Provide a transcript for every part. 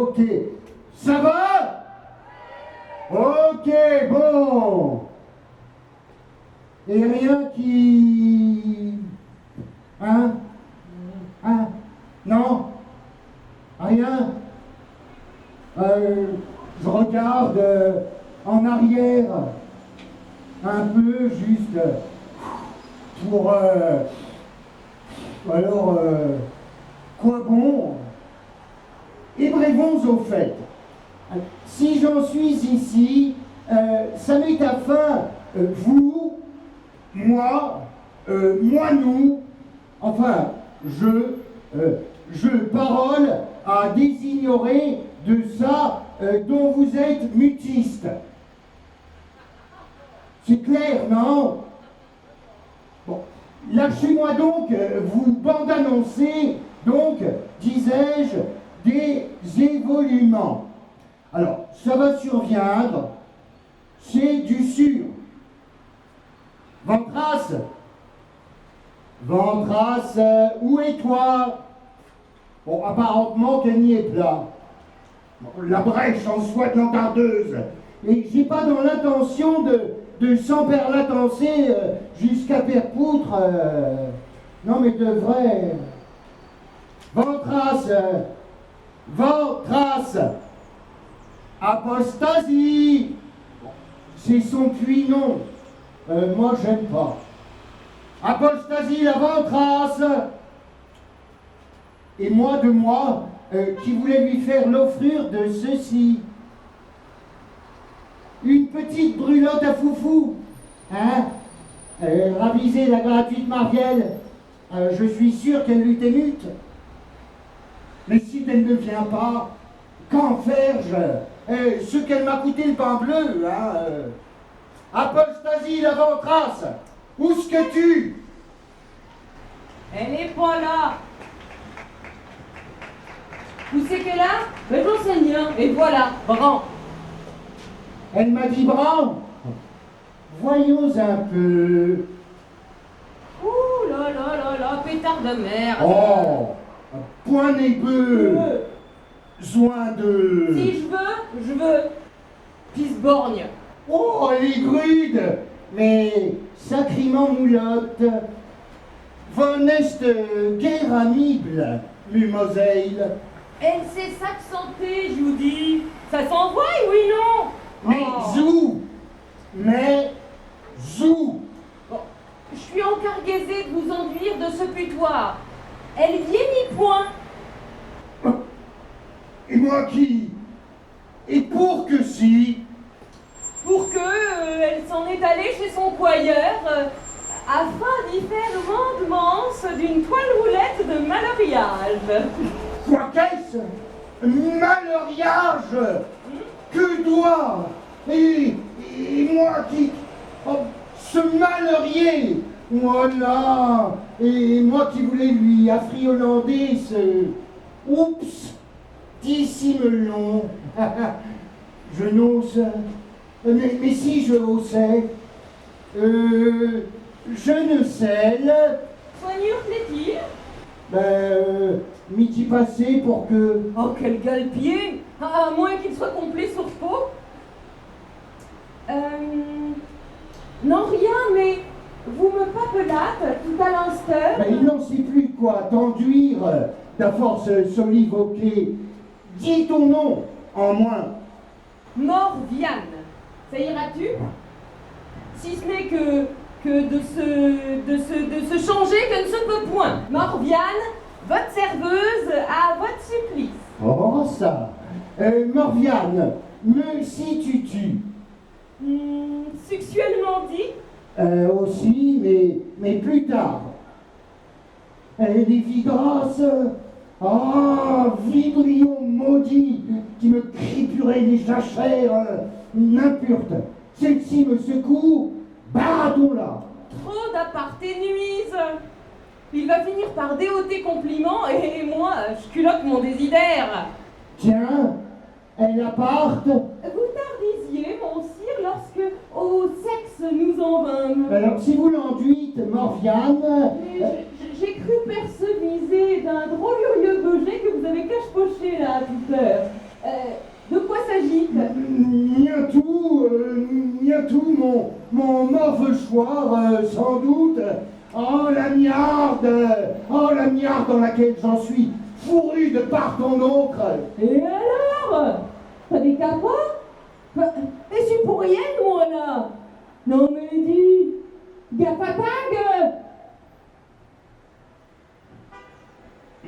Ok. Ça va? Ok, bon. Et rien qui... Hein? Hein? Non? Rien? Je regarde en arrière, un peu, juste pour... alors, quoi bon? Et brevons au fait. Si j'en suis ici, ça m'est afin, vous, moi, nous, enfin, je parole à désignorer de ça dont vous êtes mutiste. C'est clair, non? Bon, lâchez-moi donc vous bande-annoncer, donc, disais-je, des évoluements. Alors, ça va surviendre, c'est du sûr. Ventras, où es toi? Bon, apparemment qu'elle n'y est pas. Bon, la brèche en soit l'entardeuse. Et j'ai pas dans l'intention de s'emperlatancer jusqu'à Perpoutre. Non mais de vrai. Ventras, apostasie. C'est son puits-nom. Moi j'aime pas. Apostasie, la Ventras. Et moi de moi, qui voulais lui faire l'offrir de ceci. Une petite brulotte à foufou, hein? Raviser la gratuite Marielle, je suis sûr qu'elle lui émute. Mais si elle ne vient pas, qu'en faire-je? Ce qu'elle m'a coûté le pain bleu, hein? Apostasie, la Ventras, où est-ce que tu? Elle est pas là. Où c'est qu'elle a? Ben j'en sais rien. Et voilà, Bran. Elle m'a dit Bran. Voyons un peu. Ouh là là là là, pétard de merde. Oh, point nébeux. Joint de... Si je veux. Pisse-borgne. Oh, elle est grude, mais sacrément moulotte. Von est guère amible, Mumoseil. Elle sait s'accenter, je vous dis. Ça s'envoie, oui, non? Mais zou. Bon, je suis encargaisée de vous enduire de ce putoir. Elle vieillit point. Et moi qui? Et pour que si? Pour que elle s'en est allée chez son coiffeur afin d'y faire mandemance d'une toile roulette de maloriage. Quoi qu'est-ce? Maloriage? Que doit? Et moi qui... Oh, ce malheurier! Voilà! Et moi qui voulais lui affriolander ce... Oups! Dissimelon! Je n'ose... Mais si je osais... je ne sais... Soignure plaît-il? Midi passé pour que... Oh, quel galpier! À moins qu'il soit complet sur peau. Non, rien, mais vous me papelâtes tout à l'instant. Il n'en sait plus quoi t'enduire, ta force solivoquée. Dis ton nom, en moins. Morviane. Ça ira-tu? Si ce n'est que de se changer que ne se peut point. Morviane, votre serveuse à votre supplice. Oh, ça. Morviane, me situes-tu? Sexuellement dit? Aussi, mais plus tard. Les filles grasses. Ah, vibrion maudit, qui me cripurait les jachères, n'importe. Celle-ci me secoue, baratons-la. Trop d'aparté nuise. Il va finir par déoter compliment et moi, je culotte mon désidère. Tiens, elle apparte. Vous tardisiez, mon sire, lorsque au sexe nous en vînmes. Alors, si vous l'enduite, Morviane... Mais j'ai cru perceviser d'un drôle curieux beget que vous avez cache-poché là, tout à l'heure. tout mon mauvais choix, sans doute. Oh la miarde dans laquelle j'en suis fourru de part ton oncle. Et alors? T'as des capots? Et c'est pour rien, moi, là? Non, mais dis, gaffatag!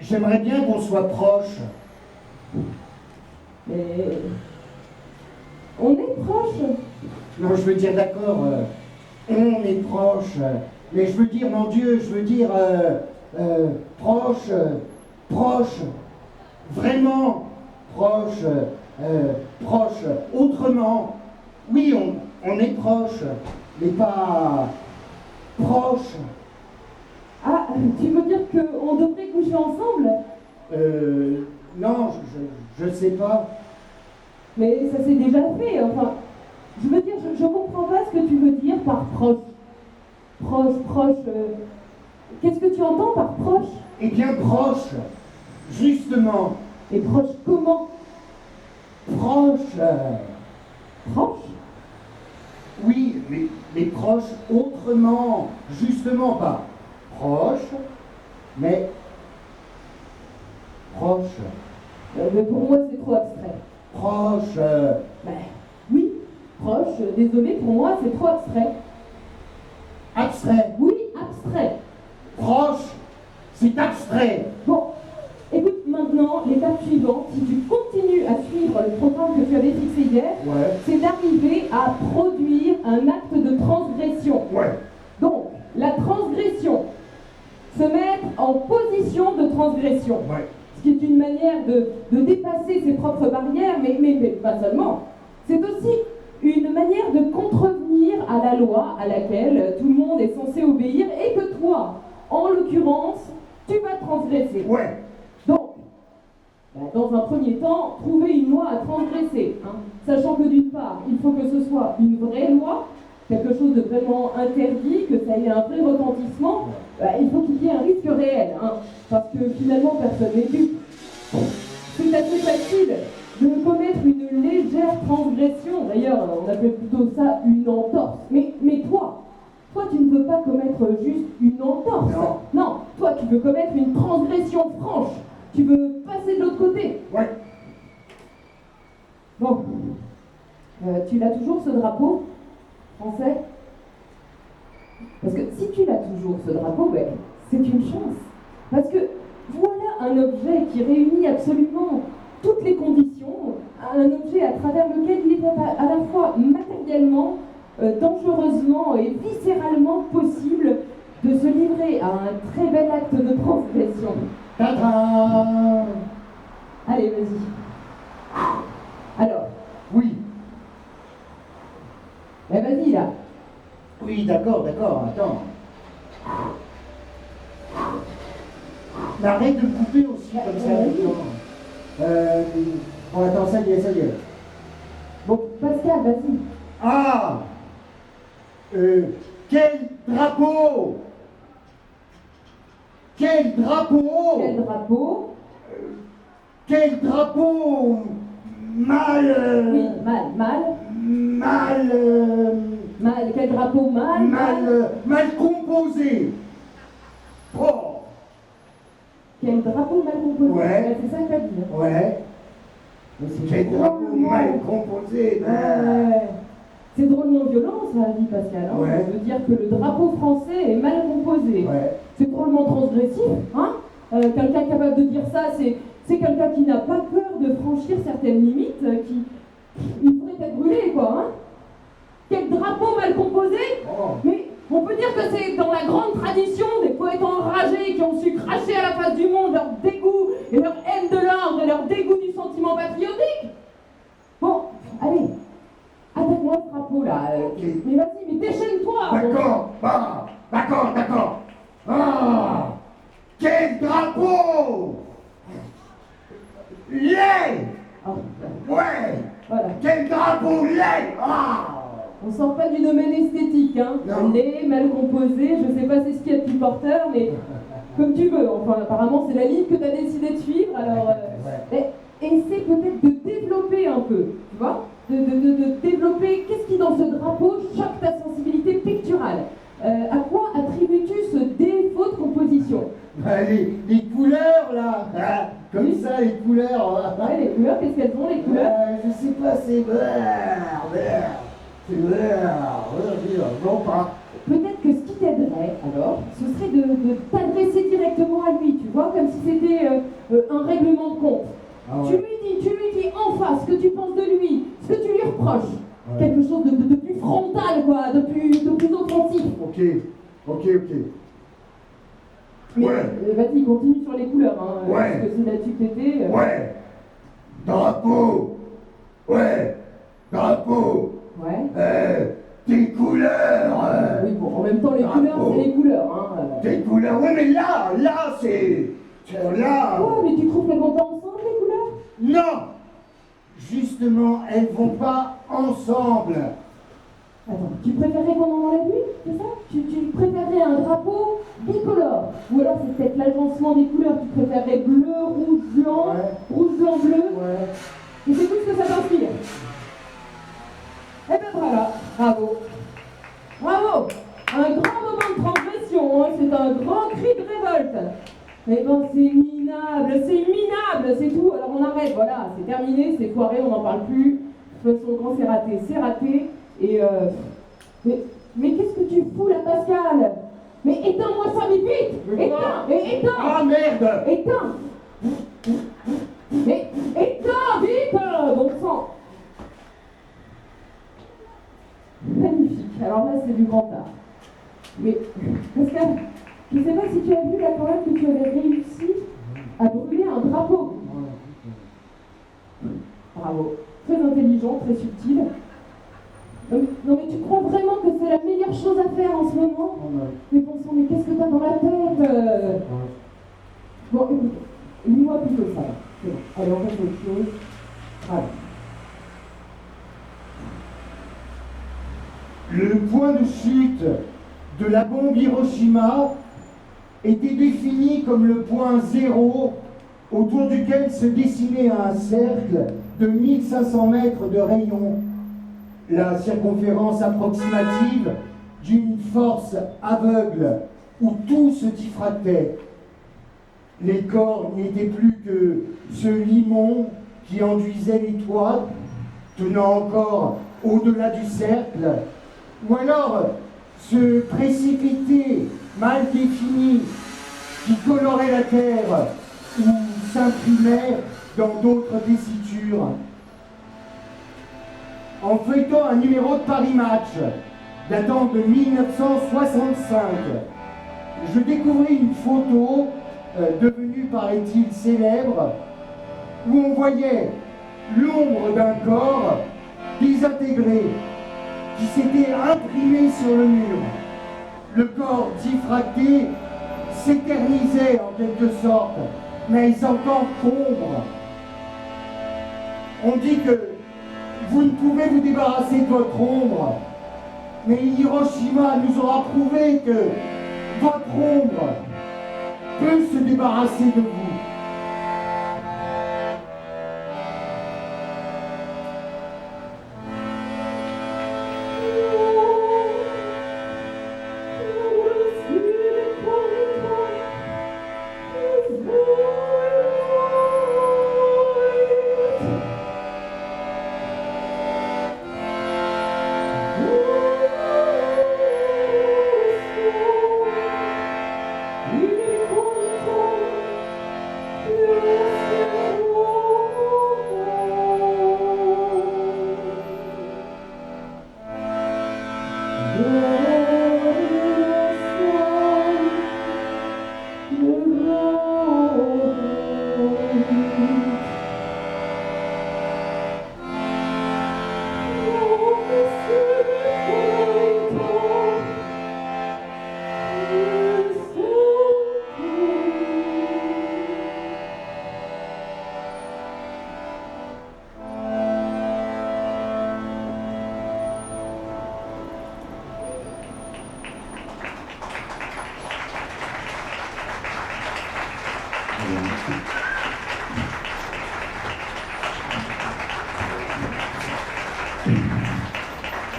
J'aimerais bien qu'on soit proches. Mais... on est proches. Non, je veux dire, d'accord, on est proches. Mais je veux dire, mon Dieu, je veux dire, proche, proche, vraiment proche, proche, autrement. Oui, on est proche, mais pas proche. Ah, tu veux dire qu'on devrait coucher ensemble? Non, je sais pas. Mais ça s'est déjà fait, enfin... Je veux dire, je comprends pas ce que tu veux dire par proche. Proche, qu'est-ce que tu entends par proche? Eh bien, proche, justement. Et proche comment? Proche. Proche? Oui, mais proche autrement, justement pas proche, mais proche. Mais pour moi, c'est trop abstrait. Proche. Ben, oui, proche, désolé, pour moi, c'est trop abstrait. Abstrait. Oui, abstrait. Proche, c'est abstrait. Bon, écoute, maintenant, l'étape suivante, si tu continues à suivre le programme que tu avais fixé hier, Ouais. c'est d'arriver à produire un acte de transgression. Ouais. Donc, la transgression, se mettre en position de transgression. Ouais. Ce qui est une manière de dépasser ses propres barrières, mais pas seulement. C'est aussi une manière de contrevenir à la loi à laquelle tout le monde est censé obéir et que toi, en l'occurrence, tu vas transgresser. Ouais. Donc, dans un premier temps, trouver une loi à transgresser, hein, sachant que d'une part, il faut que ce soit une vraie loi, quelque chose de vraiment interdit, que ça ait un vrai retentissement, il faut qu'il y ait un risque réel, hein, parce que finalement, personne n'est dupe. C'est assez facile de commettre une légère transgression, d'ailleurs, on appelle plutôt ça une entorse. Mais toi, tu ne veux pas commettre juste une entorse. Non, toi, tu veux commettre une transgression franche. Tu veux passer de l'autre côté. Ouais. Bon. Tu l'as toujours, ce drapeau français? Parce que si tu l'as toujours, ce drapeau, ben, c'est une chance. Parce que voilà un objet qui réunit absolument toutes les conditions, un objet à travers lequel il est à la fois matériellement, dangereusement et viscéralement possible de se livrer à un très bel acte de transgression. Tadam. Allez, vas-y. Alors, Oui. ben vas-y là. Oui, d'accord, attends. Mais arrête de me couper aussi comme ça. Bon, attends, ça y est. Bon, Pascal, vas-y. Ah. Quel drapeau. Quel drapeau. Quel drapeau? Quel drapeau. Mal. Oui, mal. Mal, quel drapeau mal? Mal composé. Oh. Quel drapeau mal composé? Ouais. C'est ça que t'as dit. Hein. Ouais. Mais c'est Quel drapeau drôlement- mal composé. Ouais. C'est drôlement violent, ça, dit Pascal. Hein. Ouais. Ça veut dire que le drapeau français est mal composé. Ouais. C'est drôlement transgressif. Hein. Quelqu'un capable de dire ça, c'est quelqu'un qui n'a pas peur de franchir certaines limites, il pourrait être brûlé, quoi. Hein. Quel drapeau mal composé? Oh. Mais on peut dire que c'est dans la grande tradition des poètes enragés qui ont su cracher à la face du monde leur dégoût et leur haine de l'ordre et leur dégoût du sentiment patriotique. Bon, allez, attaque-moi ce drapeau là. Ok. Mais vas-y, mais déchaîne-toi. D'accord. Ah. D'accord. Ah. Quel drapeau. Laid. Ah, Ouais. voilà. Quel drapeau laid. Ah. On sort pas du domaine esthétique, hein. Non. Laid, mal composé, je sais pas c'est ce qu'il y a de plus porteur, mais comme tu veux. Enfin, apparemment, c'est la ligne que tu as décidé de suivre, alors essaie peut-être de développer un peu, tu vois, de développer qu'est-ce qui dans ce drapeau couleurs. Qu'est-ce qu'elles ont, les couleurs? Je sais pas, c'est vert. C'est vert. Non, pas. Peut-être que ce qui t'aiderait, alors, ce serait de t'adresser directement à lui, tu vois, comme si c'était un règlement de compte. Ah ouais. Tu lui dis en face ce que tu penses de lui, ce que tu lui reproches. Ouais. Quelque chose de plus frontal, quoi, de plus offensif. Ok. Mais Ouais. vas-y, continue sur les couleurs, hein, Ouais. parce que c'est là-dessus que t'étais. Ouais. Drapeau. Ouais. Drapeau. Ouais. Tes couleurs. Oui, bon, en même temps, les Drapeau. couleurs, c'est les couleurs, hein. Tes couleurs. Ouais, mais là, c'est là. Ouais, mais tu trouves qu'elles vont pas ensemble, les couleurs? Non. Justement, elles vont pas ensemble. Attends, tu préférais qu'on en enlève une, c'est ça? Tu préférerais un drapeau bicolore? Ou alors c'est peut-être l'agencement des couleurs, tu préférerais bleu, rouge, blanc, Ouais. rouge, blanc, bleu? Ouais. Et c'est tout ce que ça t'inspire? Eh ben voilà, bravo. Bravo! Un grand moment de transgression, hein, c'est un grand cri de révolte. Eh ben c'est minable, c'est tout. Alors on arrête, voilà, c'est terminé, c'est foiré, on n'en parle plus. De toute façon, quand c'est raté. Et mais qu'est-ce que tu fous là, Pascal? Mais éteins-moi ça, mais vite! Éteins! Ah merde. Éteins! Mais éteins, vite! Bon sang! Magnifique. Alors là, c'est du grand art. Mais Pascal, je ne sais pas si tu as vu là quand même que tu avais réussi à brûler un drapeau. Bravo. Très intelligent, très subtil. Non mais tu crois vraiment que c'est la meilleure chose à faire en ce moment? Mais bon sang, mais qu'est-ce que t'as dans la tête? Bon, écoute, lis-moi plutôt ça. C'est bon. Allez, on passe à autre chose. Voilà. Le point de chute de la bombe Hiroshima était défini comme le point zéro autour duquel se dessinait un cercle de 1500 mètres de rayon, la circonférence approximative d'une force aveugle où tout se diffractait. Les corps n'étaient plus que ce limon qui enduisait les toits, tenant encore au-delà du cercle, ou alors ce précipité mal défini qui colorait la terre ou s'imprimait dans d'autres tessitures. En feuilletant un numéro de Paris Match datant de 1965, je découvris une photo devenue, paraît-il, célèbre, où on voyait l'ombre d'un corps désintégré qui s'était imprimé sur le mur. Le corps diffracté s'éternisait en quelque sorte, mais en tant qu'ombre. On dit que vous ne pouvez vous débarrasser de votre ombre, mais Hiroshima nous aura prouvé que votre ombre peut se débarrasser de vous.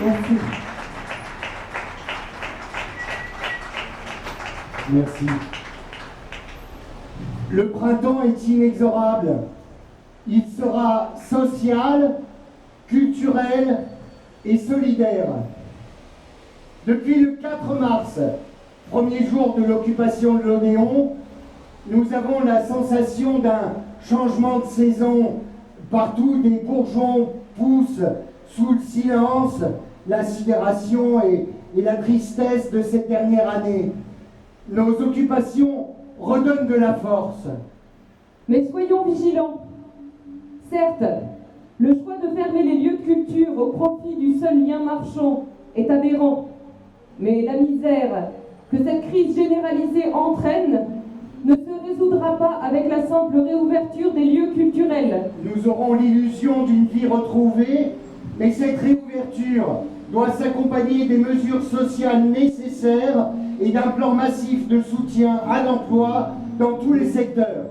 Merci. Merci. Le printemps est inexorable. Il sera social, culturel et solidaire. Depuis le 4 mars, premier jour de l'occupation de l'Odéon, nous avons la sensation d'un changement de saison. Partout, des bourgeons poussent sous le silence, la sidération et la tristesse de cette dernière année. Nos occupations redonnent de la force. Mais soyons vigilants. Certes, le choix de fermer les lieux de culture au profit du seul lien marchand est aberrant. Mais la misère que cette crise généralisée entraîne ne se résoudra pas avec la simple réouverture des lieux culturels. Nous aurons l'illusion d'une vie retrouvée, mais cette réouverture doit s'accompagner des mesures sociales nécessaires et d'un plan massif de soutien à l'emploi dans tous les secteurs.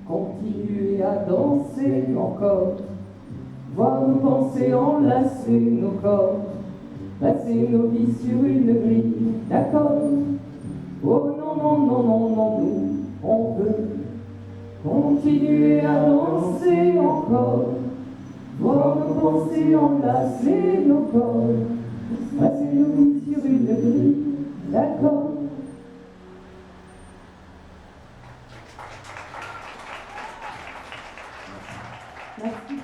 Continuer à danser encore, voir nos pensées enlacer nos corps, passer nos vies sur une grille d'accord. Oh non, non, non, non, non, nous, on veut continuer à danser encore, voir nos pensées enlacer nos corps, passer nos vies sur une grille d'accord. Merci.